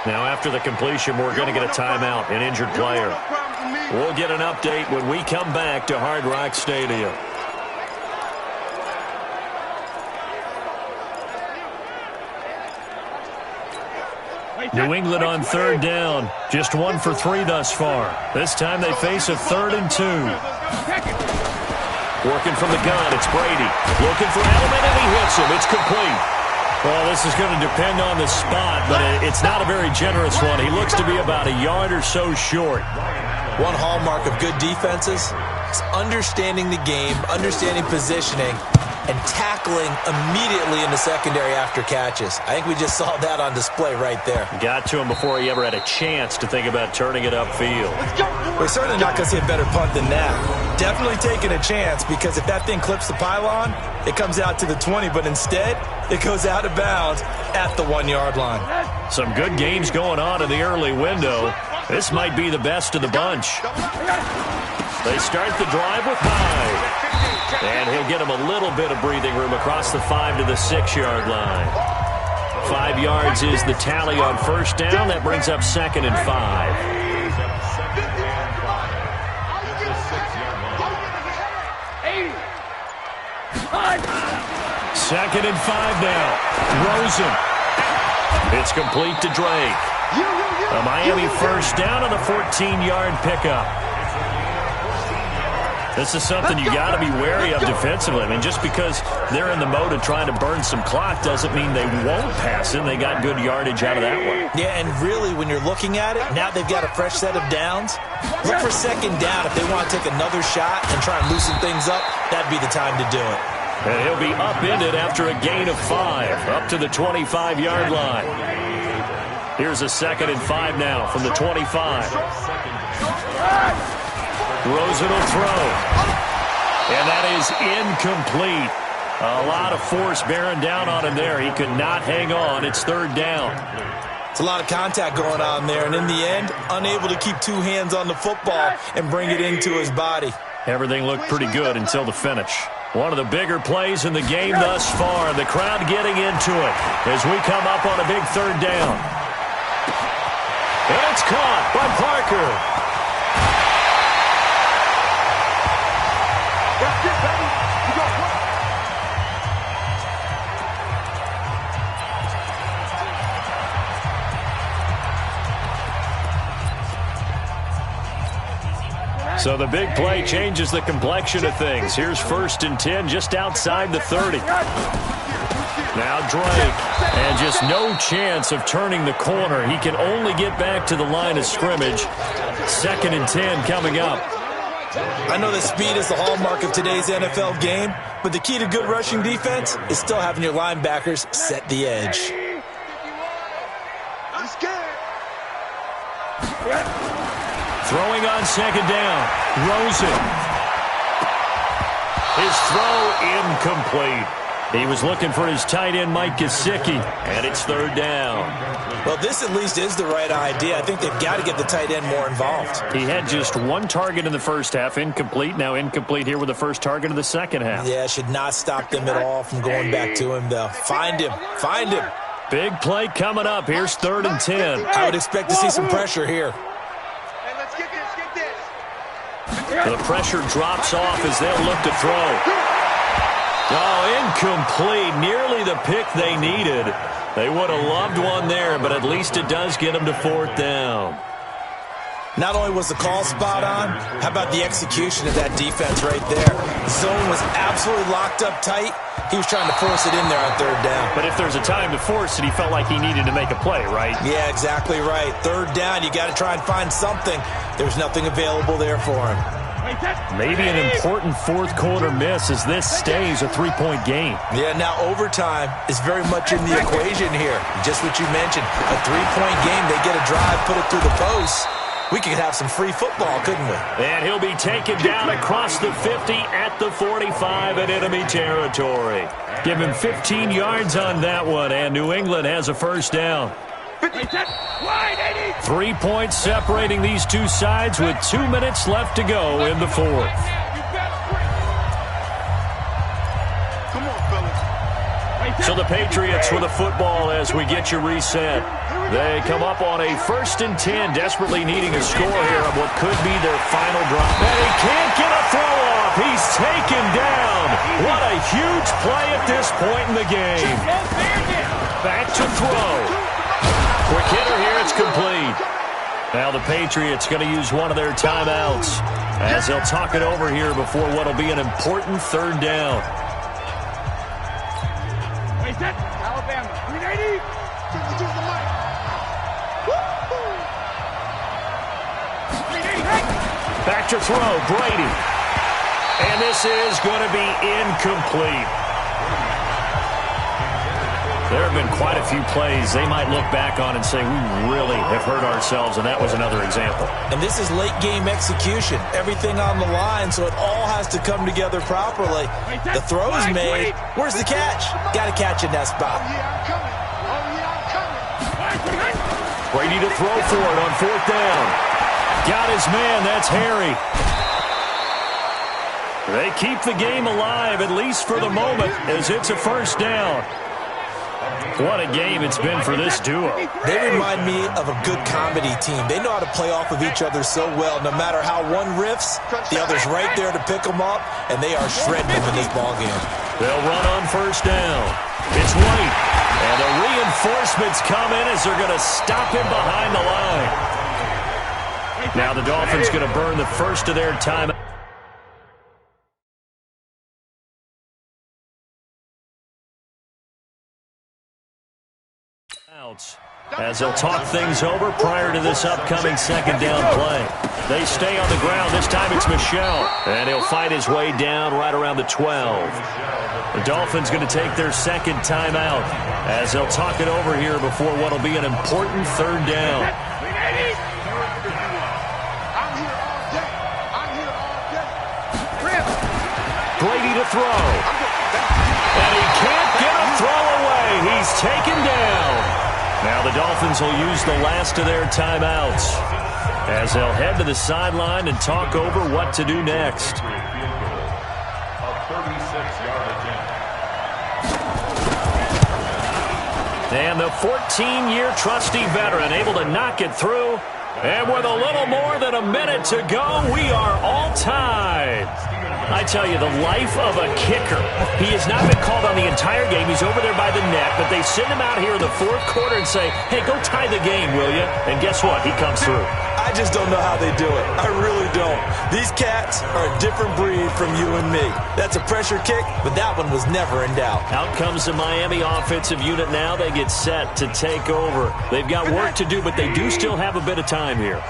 Now after the completion, we're going to get a timeout, an injured player. We'll get an update when we come back to Hard Rock Stadium. New England on 3rd down. Just 1 for 3 thus far. This time they face a 3rd and 2. Working from the gun, it's Brady. Looking for Edelman, and he hits him. It's complete. Well, this is going to depend on the spot, but it's not a very generous one. He looks to be about a yard or so short. One hallmark of good defenses is understanding the game, understanding positioning, and tackling immediately in the secondary after catches. I think we just saw that on display right there. Got to him before he ever had a chance to think about turning it upfield. We're certainly not going to see a better punt than that. Definitely taking a chance, because if that thing clips the pylon, it comes out to the 20, but instead, it goes out of bounds at the 1-yard line. Some good games going on in the early window. This might be the best of the bunch. They start the drive with Hyde. And he'll get him a little bit of breathing room across the 5 to the 6-yard line. 5 yards is the tally on 1st down. That brings up 2nd and 5. Second and 5 now. Rosen. It's complete to Drake. A Miami 1st down on the 14-yard pickup. This is something you got to be wary of defensively. I mean, just because they're in the mode of trying to burn some clock doesn't mean they won't pass it. They got good yardage out of that one. Yeah, and really, when you're looking at it, now they've got a fresh set of downs. Look for 2nd down. If they want to take another shot and try and loosen things up, that'd be the time to do it. And he'll be upended after a gain of 5, up to the 25-yard line. Here's a 2nd and 5 now from the 25. Rosen will throw. And that is incomplete. A lot of force bearing down on him there. He could not hang on. It's 3rd down. It's a lot of contact going on there. And in the end, unable to keep 2 hands on the football and bring it into his body. Everything looked pretty good until the finish. One of the bigger plays in the game thus far. The crowd getting into it as we come up on a big 3rd down. And it's caught by Parker. So the big play changes the complexion of things. Here's 1st and 10 just outside the 30. Now Drake, and just no chance of turning the corner. He can only get back to the line of scrimmage. 2nd and 10 coming up. I know that speed is the hallmark of today's NFL game, but the key to good rushing defense is still having your linebackers set the edge. Throwing on 2nd down. Rosen. His throw incomplete. He was looking for his tight end, Mike Gesicki, and it's third down. Well, this at least is the right idea. I think they've got to get the tight end more involved. He had just one target in the first half, incomplete. Now incomplete here with the first target of the second half. Yeah, should not stop them at all from going back to him, though. Find him. Find him. Big play coming up. Here's 3rd and 10. I would expect to see some pressure here. Hey, let's get this, The pressure drops off as they'll look to throw. Oh, incomplete. Nearly the pick they needed. They would have loved one there, but at least it does get them to 4th down. Not only was the call spot on, how about the execution of that defense right there? The zone was absolutely locked up tight. He was trying to force it in there on 3rd down. But if there's a time to force it, he felt like he needed to make a play, right? Yeah, exactly right. 3rd down, you got to try and find something. There's nothing available there for him. Maybe an important 4th quarter miss as this stays a 3-point game. Yeah, now overtime is very much in the equation here. Just what you mentioned, a 3-point game. They get a drive, put it through the post. We could have some free football, couldn't we? And he'll be taken down across the 50 at the 45 in enemy territory. Give him 15 yards on that one, and New England has a first down. 3 points separating these two sides with 2 minutes left to go in the 4th. So the Patriots with the football as we get you reset. They come up on a 1st and 10, desperately needing a score here of what could be their final drive. And he can't get a throw off. He's taken down. What a huge play at this point in the game. Back to throw. Quick hitter here, it's complete. Now the Patriots going to use one of their timeouts as they'll talk it over here before what will be an important 3rd down. Alabama, 380. Back to throw, Brady. And this is going to be incomplete. There have been quite a few plays they might look back on and say, we really have hurt ourselves, and that was another example. And this is late-game execution. Everything on the line, so it all has to come together properly. The throw's made. Where's the catch? Got to catch in that spot. Brady to throw for it on 4th down. Got his man. That's Harry. They keep the game alive, at least for the moment, as it's a first down. What a game it's been for this duo. They remind me of a good comedy team. They know how to play off of each other so well. No matter how one riffs, the other's right there to pick them up, and they are shredding them in this ballgame. They'll run on 1st down. It's White. And the reinforcements come in as they're going to stop him behind the line. Now the Dolphins going to burn the first of their time. As they'll talk things over prior to this upcoming 2nd down play. They stay on the ground. This time it's Michel. And he'll fight his way down right around the 12. The Dolphins going to take their 2nd timeout as they'll talk it over here before what will be an important 3rd down. Brady to throw. And he can't get a throw away. He's taken down. Now the Dolphins will use the last of their timeouts as they'll head to the sideline and talk over what to do next. And the 14-year trusty veteran able to knock it through. And with a little more than a minute to go, we are all tied. I tell you, the life of a kicker. He has not been called on the entire game. He's over there by the net, but they send him out here in the 4th quarter and say, hey, go tie the game, will you? And guess what? He comes through. I just don't know how they do it. I really don't. These cats are a different breed from you and me. That's a pressure kick, but that one was never in doubt. Out comes the Miami offensive unit now. They get set to take over. They've got work to do, but they do still have a bit of time here.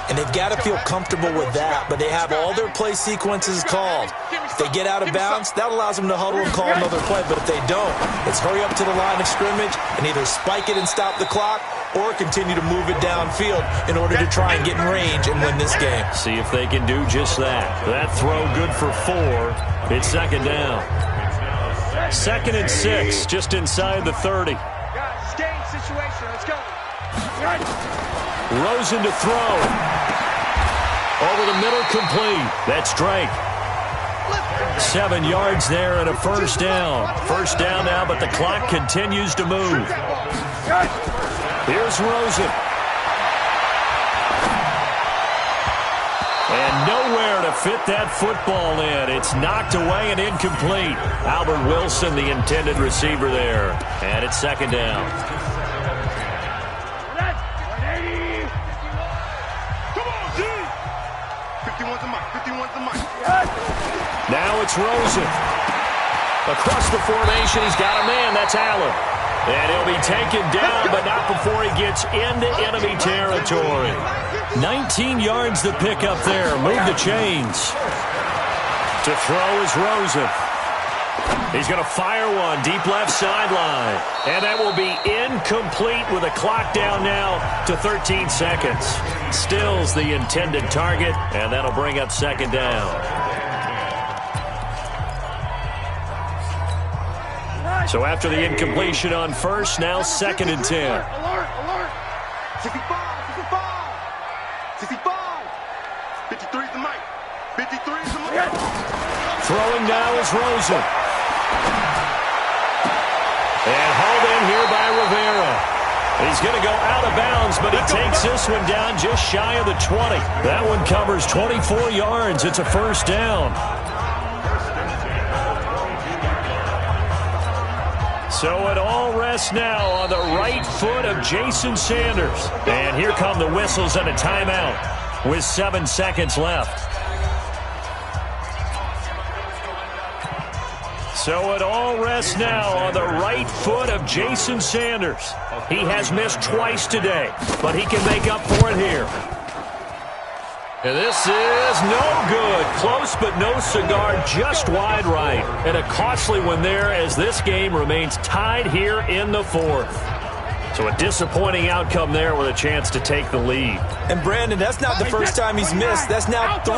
And they've got to feel comfortable with that, but they have all their play sequences called. If they get out of bounds, that allows them to huddle and call another play, but if they don't, it's hurry up to the line of scrimmage and either spike it and stop the clock or continue to move it downfield in order to try and get in range and win this game. See if they can do just that. That throw good for 4. It's 2nd down. 2nd and 6, just inside the 30. Guys, game situation. Let's go. Rosen to throw. Over the middle, complete. That's Drake. 7 yards there and a first down. First down now, but the clock continues to move. Here's Rosen. And nowhere to fit that football in. It's knocked away and incomplete. Albert Wilson, the intended receiver there. And it's 2nd down. Now it's Rosen. Across the formation, he's got a man. That's Allen. And he'll be taken down, but not before he gets into enemy territory. 19 yards to pick up there. Move the chains. To throw is Rosen. He's going to fire one deep left sideline. And that will be incomplete with a clock down now to 13 seconds. Stills the intended target, and that'll bring up 2nd down. So after the incompletion on first, now 2nd and 10. Alert! 65! 53's the mic. 53's the mic. Throwing now is Rosen. And hauled in here by Rivera. He's going to go out of bounds, but he takes this one down just shy of the 20. That one covers 24 yards. It's a first down. So it all rests now on the right foot of Jason Sanders. And here come the whistles and a timeout with 7 seconds left. So it all rests now on the right foot of Jason Sanders. He has missed twice today, but he can make up for it here. And this is no good. Close but no cigar, just wide right. And a costly one there as this game remains tied here in the 4th. So a disappointing outcome there with a chance to take the lead. And Brandon, that's not the first time he's missed. That's now 3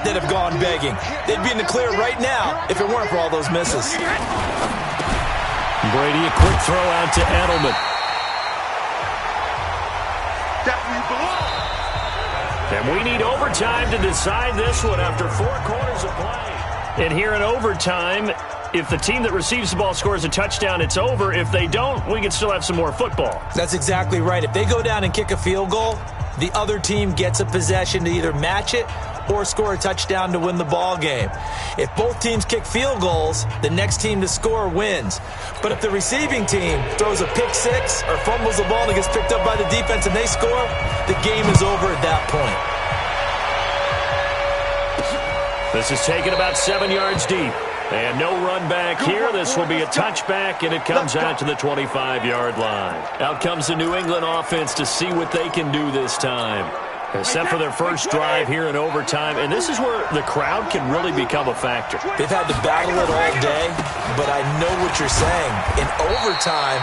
that have gone begging. They'd be in the clear right now if it weren't for all those misses. Brady, a quick throw out to Edelman. That's where you belong. And we need overtime to decide this one after 4 quarters of play. And here in overtime, if the team that receives the ball scores a touchdown, it's over. If they don't, we can still have some more football. That's exactly right. If they go down and kick a field goal, the other team gets a possession to either match it or score a touchdown to win the ball game. If both teams kick field goals, the next team to score wins. But if the receiving team throws a pick 6 or fumbles the ball and it gets picked up by the defense and they score, the game is over at that point. This is taken about 7 yards deep. And no run back here. This will be a touchback, and it comes out to the 25-yard line. Out comes the New England offense to see what they can do this time. Except for their first drive here in overtime. And this is where the crowd can really become a factor. They've had to battle it all day, but I know what you're saying. In overtime,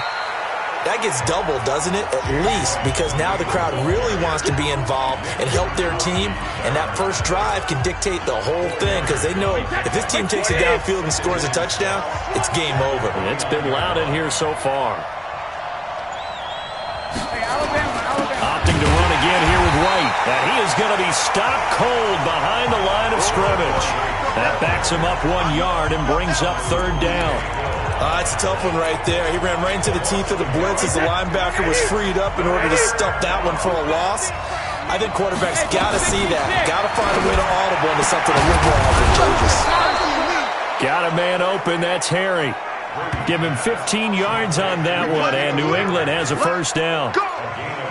that gets doubled, doesn't it? At least, because now the crowd really wants to be involved and help their team, and that first drive can dictate the whole thing because they know if this team takes it downfield and scores a touchdown, it's game over. And it's been loud in here so far. Opting to run again here with White. And he is going to be stopped cold behind the line of scrimmage. That backs him up 1 yard and brings up 3rd down. It's a tough one right there. He ran right into the teeth of the blitz as the linebacker was freed up in order to stuff that one for a loss. I think quarterbacks got to see that. Got to find a way to audible into something a little more advantageous. Got a man open. That's Harry. Give him 15 yards on that one, and New England has a first down.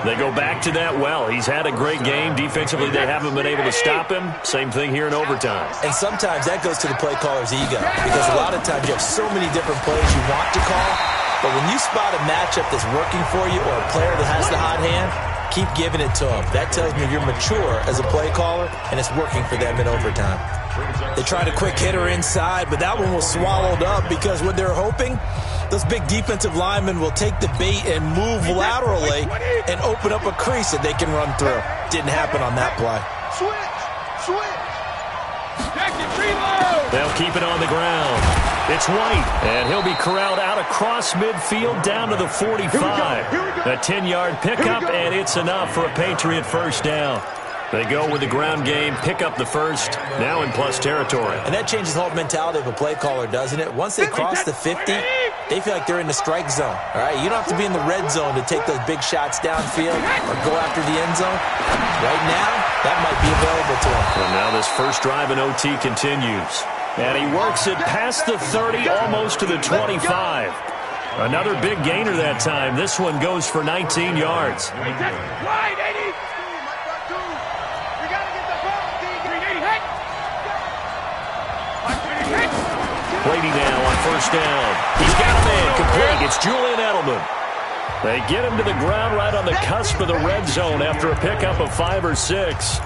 They go back to that well. He's had a great game. Defensively, they haven't been able to stop him. Same thing here in overtime. And sometimes that goes to the play caller's ego because a lot of times you have so many different plays you want to call, but when you spot a matchup that's working for you or a player that has the hot hand, keep giving it to him. That tells me you're mature as a play caller, and it's working for them in overtime. They tried a quick hitter inside, but that one was swallowed up because what they're hoping, those big defensive linemen will take the bait and move laterally and open up a crease that they can run through. Didn't happen on that play. Switch. They'll keep it on the ground. It's White, and he'll be corralled out across midfield down to the 45. A 10-yard pickup, and it's enough for a Patriot first down. They go with the ground game, pick up the first, now in plus territory. And that changes the whole mentality of a play caller, doesn't it? Once they cross the 50, they feel like they're in the strike zone. All right, you don't have to be in the red zone to take those big shots downfield or go after the end zone. Right now, that might be available to them. And now this first drive in OT continues. And he works it past the 30, almost to the 25. Another big gainer that time. This one goes for 19 yards. Brady now on first down. He's got a man complete. It's Julian Edelman. They get him to the ground right on the cusp of the red zone after a pickup of 5 or 6.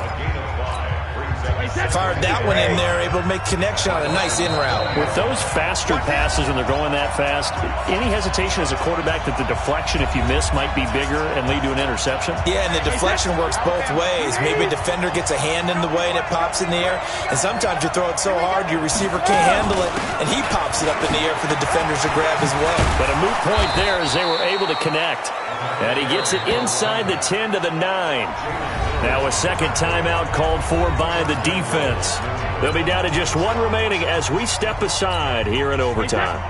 Fired that one in there, able to make connection on a nice in route. With those faster passes when they're going that fast, any hesitation as a quarterback that the deflection, if you miss, might be bigger and lead to an interception? Yeah, and the deflection works both ways. Maybe a defender gets a hand in the way and it pops in the air, and sometimes you throw it so hard your receiver can't handle it, and he pops it up in the air for the defenders to grab as well. But a moot point there as they were able to connect. And he gets it inside the 10 to the 9. Now a second timeout called for by the defense. They'll be down to just one remaining as we step aside here in overtime.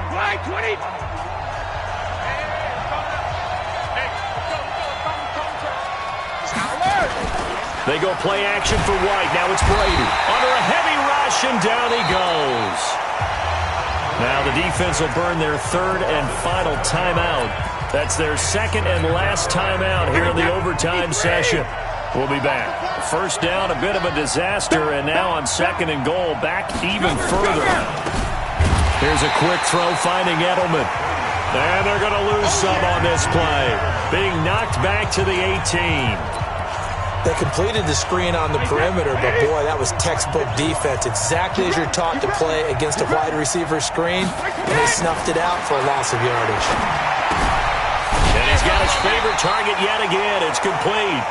They go play action for White. Now it's Brady. Under a heavy rush, and down he goes. Now the defense will burn their third and final timeout. That's their second and last timeout here in the overtime session. We'll be back. First down, a bit of a disaster, and now on second and goal, back even further. Here's a quick throw finding Edelman. And they're going to lose some on this play. Being knocked back to the 18. They completed the screen on the perimeter, but boy, that was textbook defense. Exactly as you're taught to play against a wide receiver screen, and they snuffed it out for a loss of yardage. And he's got his favorite target yet again. It's complete.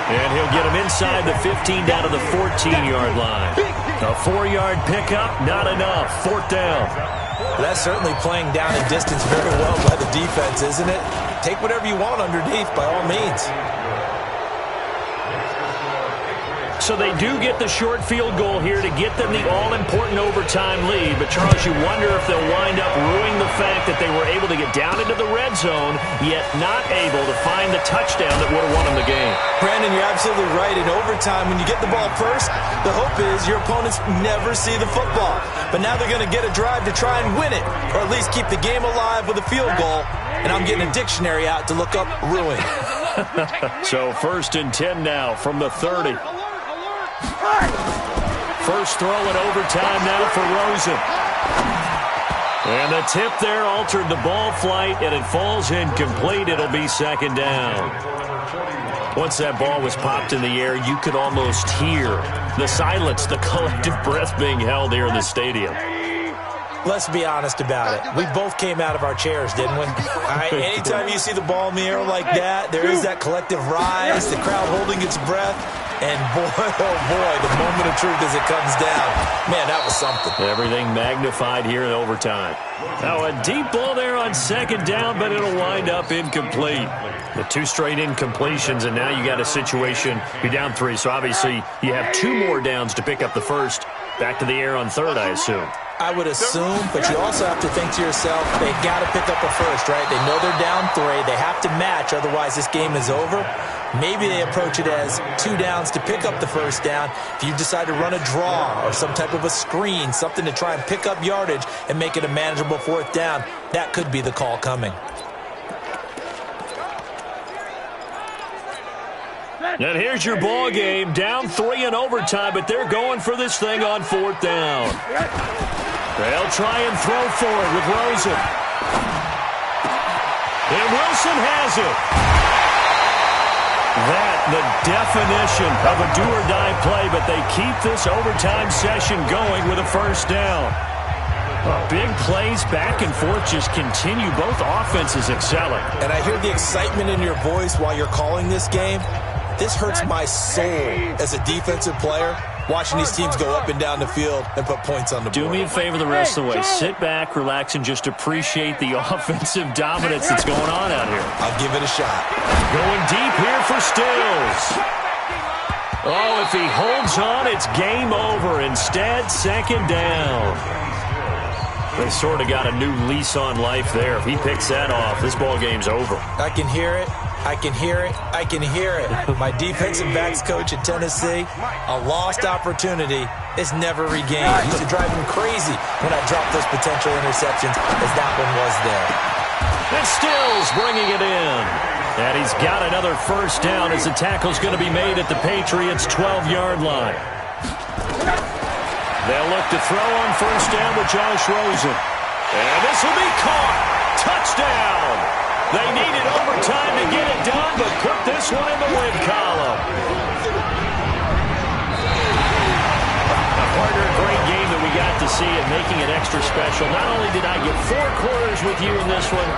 And he'll get him inside the 15 down to the 14-yard line. A 4-yard pickup, not enough. Fourth down. That's certainly playing down and distance very well by the defense, isn't it? Take whatever you want underneath by all means. So they do get the short field goal here to get them the all-important overtime lead. But, Charles, you wonder if they'll wind up ruining the fact that they were able to get down into the red zone, yet not able to find the touchdown that would have won them the game. Brandon, you're absolutely right. In overtime, when you get the ball first, the hope is your opponents never see the football. But now they're going to get a drive to try and win it, or at least keep the game alive with a field goal. And I'm getting a dictionary out to look up ruin. So first and 10 now from the 30. First throw in overtime now for Rosen. And the tip there altered the ball flight, and it falls incomplete. It'll be second down. Once that ball was popped in the air, you could almost hear the silence, the collective breath being held here in the stadium. Let's be honest about it. We both came out of our chairs, didn't we? All right, anytime you see the ball in the air like that, there is that collective rise, the crowd holding its breath. And boy, oh boy, the moment of truth as it comes down. Man, that was something. Everything magnified here in overtime. Now a deep ball there on second down, but it'll wind up incomplete. The 2 straight incompletions, and now you got a situation. You're down 3, so obviously you have 2 more downs to pick up the first. Back to the air on third, I assume. I would assume, but you also have to think to yourself, they got to pick up a first, right? They know they're down 3. They have to match, otherwise this game is over. Maybe they approach it as 2 downs to pick up the first down. If you decide to run a draw or some type of a screen, something to try and pick up yardage and make it a manageable 4th down, that could be the call coming. And here's your ball game. Down 3 in overtime, but they're going for this thing on 4th down. They'll try and throw for it with Rosen. And Wilson has it. That, the definition of a do-or-die play, but they keep this overtime session going with a first down. Big plays back and forth just continue. Both offenses excelling. And I hear the excitement in your voice while you're calling this game. This hurts my soul as a defensive player, watching these teams go up and down the field and put points on the board. Do me a favor the rest of the way. Sit back, relax, and just appreciate the offensive dominance that's going on out here. I'll give it a shot. Going deep here for Stills. Oh, if he holds on, it's game over. Instead, second down. They sort of got a new lease on life there. If he picks that off, this ball game's over. I can hear it. I can hear it. I can hear it. My defensive backs coach at Tennessee, a lost opportunity is never regained. It used to drive him crazy when I dropped those potential interceptions as that one was there. And Stills bringing it in. And he's got another first down as the tackle's going to be made at the Patriots' 12-yard line. They'll look to throw on first down with Josh Rosen. And this will be caught. Touchdown. They needed overtime to get it done, but put this one in the win column. Partner, a great game that we got to see and making it extra special. Not only did I get 4 quarters with you in this one,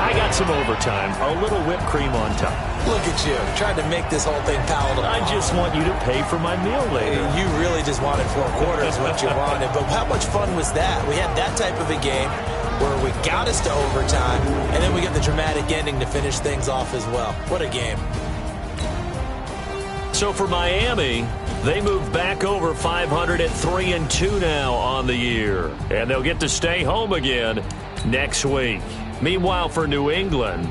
I got some overtime, a little whipped cream on top. Look at you, trying to make this whole thing palatable. I just want you to pay for my meal later. You really just wanted 4 quarters, what you wanted. But how much fun was that? We had that type of a game where we got us to overtime, and then we get the dramatic ending to finish things off as well. What a game. So for Miami, they move back over 500 at 3-2 now on the year. And they'll get to stay home again next week. Meanwhile, for New England,